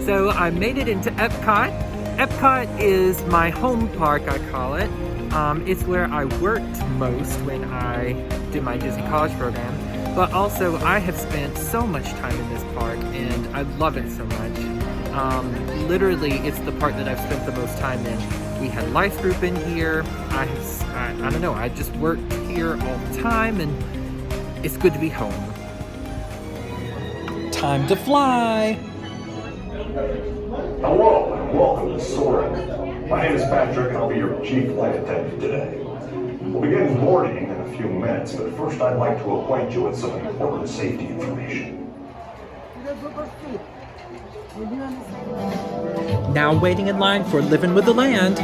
So I made it into Epcot. Epcot is my home park, I call it. It's where I worked most when I did my Disney College program. But also, I have spent so much time in this park, and I love it so much. Literally, it's the park that I've spent the most time in. We had Life Group in here. I don't know, I just worked here all the time, and it's good to be home. Time to fly! Hello, and welcome to Soaring. My name is Patrick, and I'll be your chief flight attendant today. We'll begin boarding in a few minutes, but first I'd like to acquaint you with some important safety information. Now waiting in line for Living with the Land.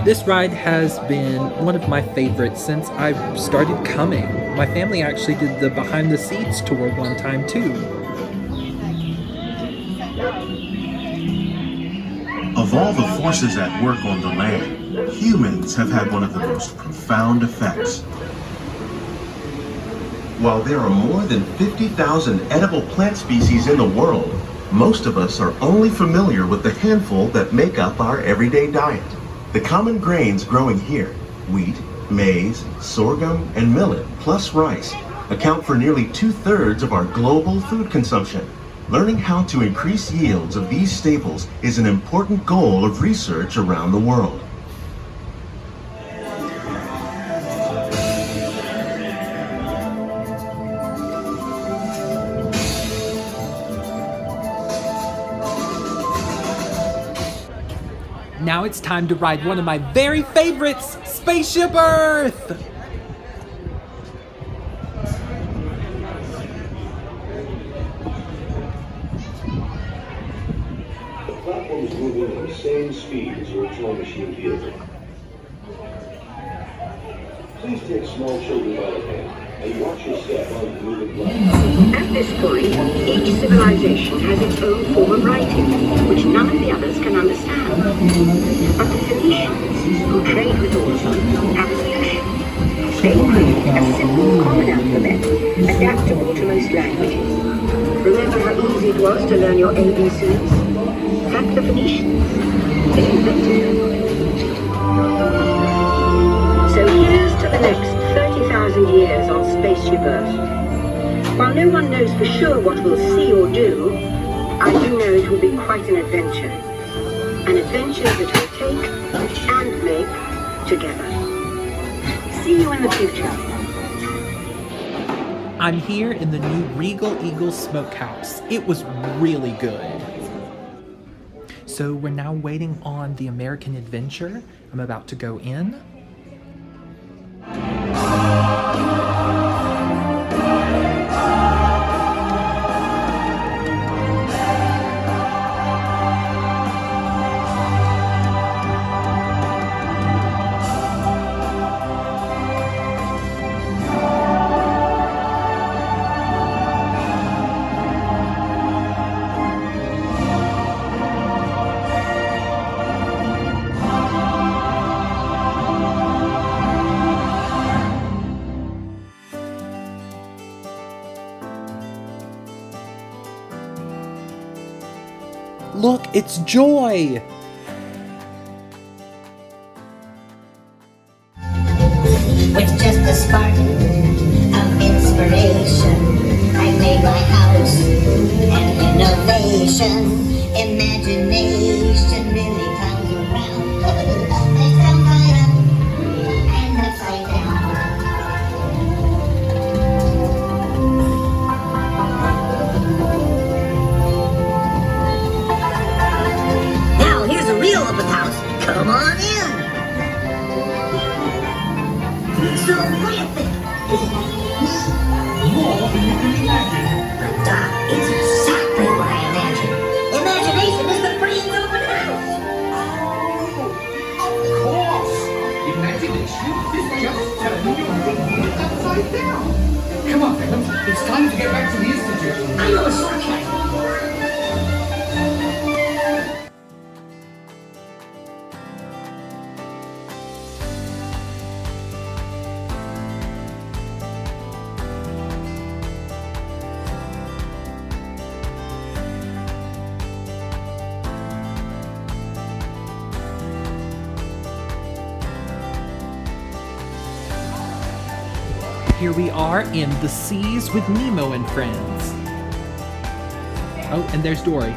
This ride has been one of my favorites since I started coming. My family actually did the behind the seats tour one time too. Of all the forces at work on the land, humans have had one of the most profound effects. While there are more than 50,000 edible plant species in the world, most of us are only familiar with the handful that make up our everyday diet. The common grains growing here, wheat, maize, sorghum, and millet, plus rice, account for nearly 2/3 of our global food consumption. Learning how to increase yields of these staples is an important goal of research around the world. Now it's time to ride one of my very favorites, Spaceship Earth! The platform is moving at the same speed as your time machine vehicle. Please take small children by the hand and watch your step on the moving platform. At this point, each civilization has its own form of writing, which none of the others can understand. But the Phoenicians, who trade with all of them, have a solution. They create a simple common alphabet, adaptable to most languages. Remember how easy it was to learn your ABCs? That's the Phoenicians. They invented them. So here's to the next 30,000 years on Spaceship Earth. While no one knows for sure what we'll see or do, I do know it will be quite an adventure. An adventure that we'll take and make together. See you in the future. I'm here in the new Regal Eagle Smokehouse. It was really good. So we're now waiting on the American Adventure. I'm about to go in. Look, it's Joy! With just a spark of inspiration, I made my house an innovation. Imagination really comes around. They come right up and upside down. Now here's a real open house. Come on in. So what do you think? More than you can imagine. But Doc, it's exactly what I imagined. Imagination is the brain's open house. Of course! Imagination is just turning your thinking upside down. Come on, Venom. It's time to get back to the Institute. I know a shortcut. here we are in the seas with Nemo and friends. Oh, and there's Dory.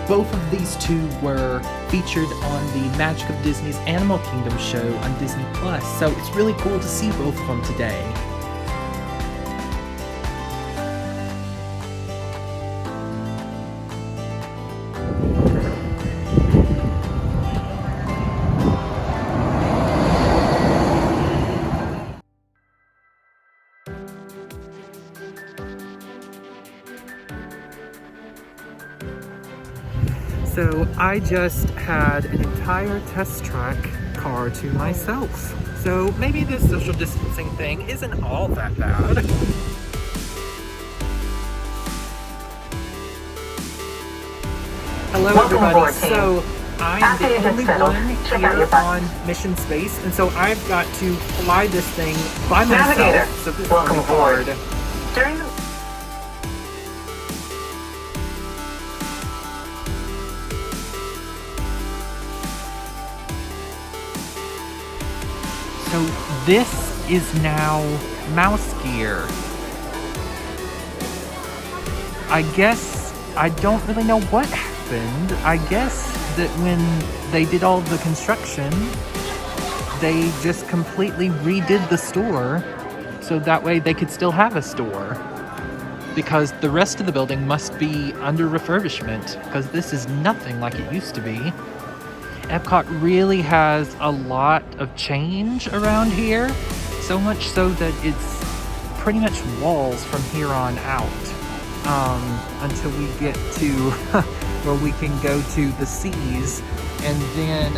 Both of these two were featured on the Magic of Disney's Animal Kingdom show on Disney+, so it's really cool to see both of them today. So I just had an entire test track car to myself. So maybe this social distancing thing isn't all that bad. Hello everybody. So I'm the only one here on Mission Space, and so I've got to fly this thing by myself. So this welcome is hard. During the So this is now mouse gear. I guess I don't really know what happened. I guess that when they did all the construction, they just completely redid the store so that way they could still have a store. Because the rest of the building must be under refurbishment, because this is nothing like it used to be. EPCOT really has a lot of change around here, so much so that it's pretty much walls from here on out, until we get to where we can go to the seas and then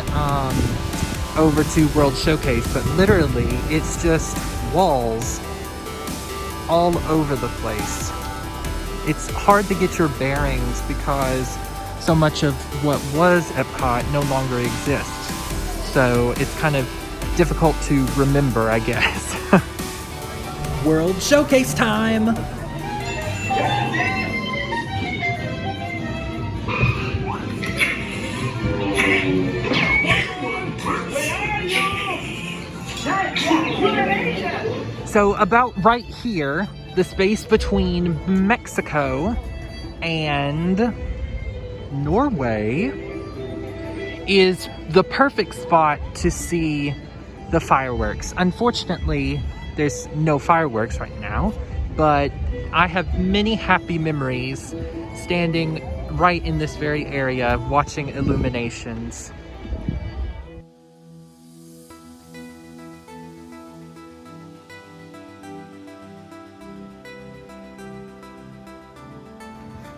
over to World Showcase. But literally, it's just walls all over the place. It's hard to get your bearings because so much of what was EPCOT no longer exists. So it's kind of difficult to remember, I guess. World Showcase time! So about right here, the space between Mexico and Norway is the perfect spot to see the fireworks. Unfortunately, there's no fireworks right now, but I have many happy memories standing right in this very area watching illuminations.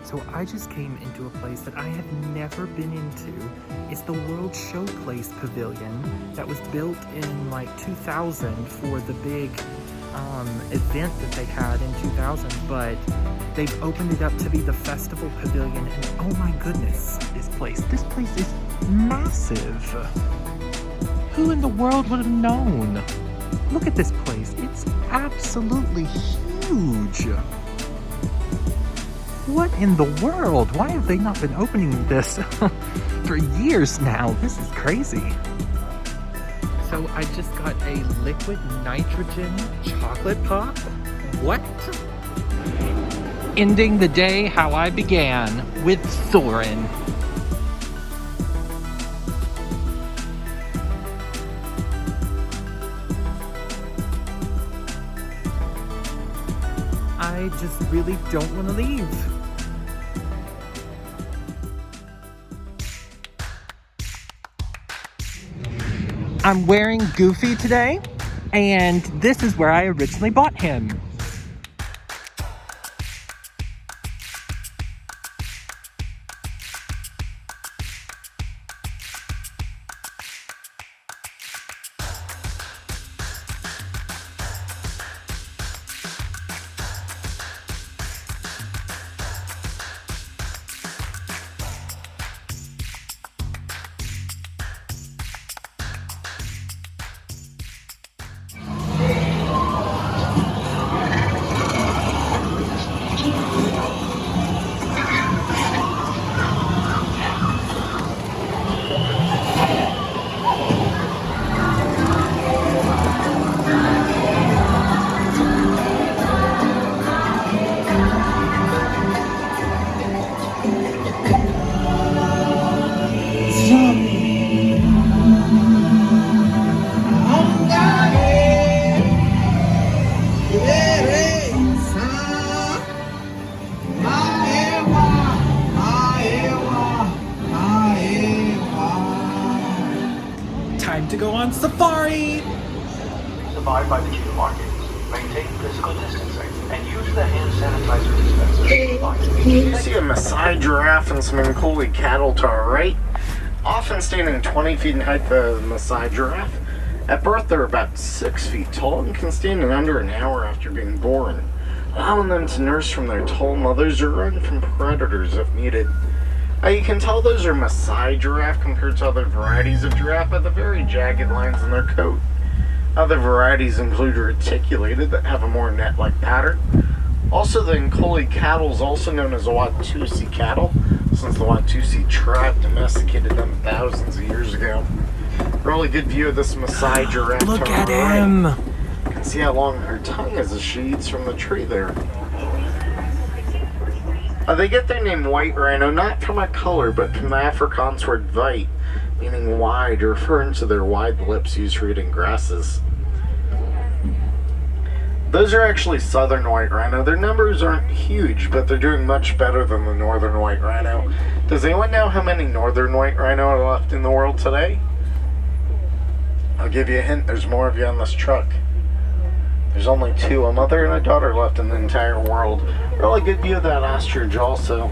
So I just came into a place that I have never been into. It's the World Showcase Pavilion that was built in like 2000 for the big event that they had in 2000, but they've opened it up to be the festival pavilion, and oh my goodness, this place is massive. Who in the world would have known? Look at this place, it's absolutely huge. What in the world? Why have they not been opening this for years now? This is crazy. So I just got a liquid nitrogen chocolate pop. What? Ending the day how I began, with Soarin'. I just really don't want to leave. I'm wearing Goofy today, and this is where I originally bought him. go on safari! Abide by the queue markings, maintain physical distancing, and use the hand sanitizer dispenser. You see a Maasai giraffe and some Nkoli cattle to our right. Often standing 20 feet in height, the Maasai giraffe. At birth, they're about 6 feet tall and can stand in under an hour after being born, allowing them to nurse from their tall mothers or run from predators if needed. You can tell those are Maasai giraffe compared to other varieties of giraffe by the very jagged lines in their coat. Other varieties include reticulated that have a more net-like pattern. Also, the Nkoli cattle is also known as Watusi cattle, since the Watusi tribe domesticated them thousands of years ago. Really good view of this Maasai giraffe. Look at him! You can see how long her tongue is as she eats from the tree there. They get their name white rhino not from a color, but from the Afrikaans word white, meaning wide, referring to their wide lips used for eating grasses. Those are actually southern white rhino. Their numbers aren't huge, but they're doing much better than the northern white rhino. Does anyone know how many northern white rhino are left in the world today? I'll give you a hint, there's more of you on this truck. There's only 2, a mother and a daughter left in the entire world. Really good view of that ostrich also.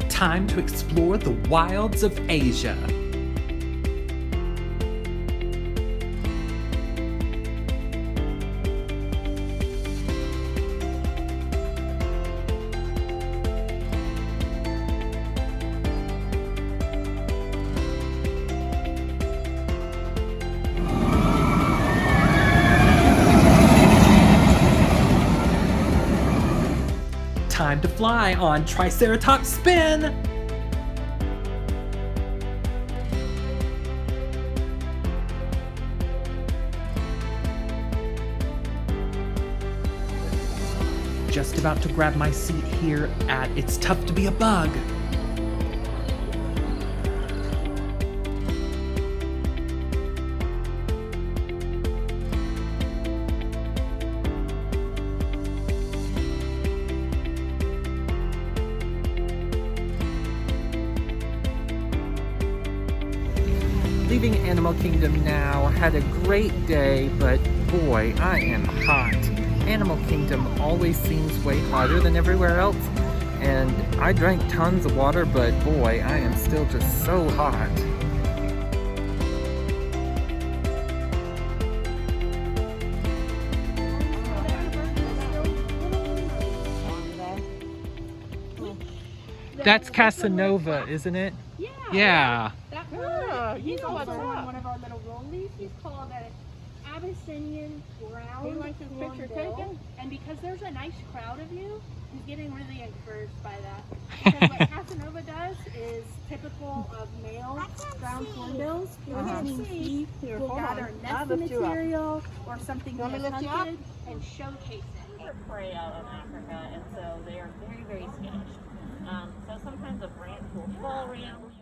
Time to explore the wilds of Asia. Time to fly on Triceratops Spin! Just about to grab my seat here at It's Tough to Be a Bug. Leaving Animal Kingdom now. Had a great day, but boy, I am hot. Animal Kingdom always seems way hotter than everywhere else, and I drank tons of water, but boy, I am still just so hot. That's Casanova, isn't it? Yeah. Yeah. That bird, he's also on one of our little rollies. He's called an Abyssinian brown. He likes his picture taken. And because there's a nice crowd of you, he's getting really encouraged by that. Because what Casanova does is typical of male brown hornbills. He will gather nesting material or something he has hunted and showcase it. They're prey out in Africa, and so they are very, very skittish. So sometimes a branch will fall randomly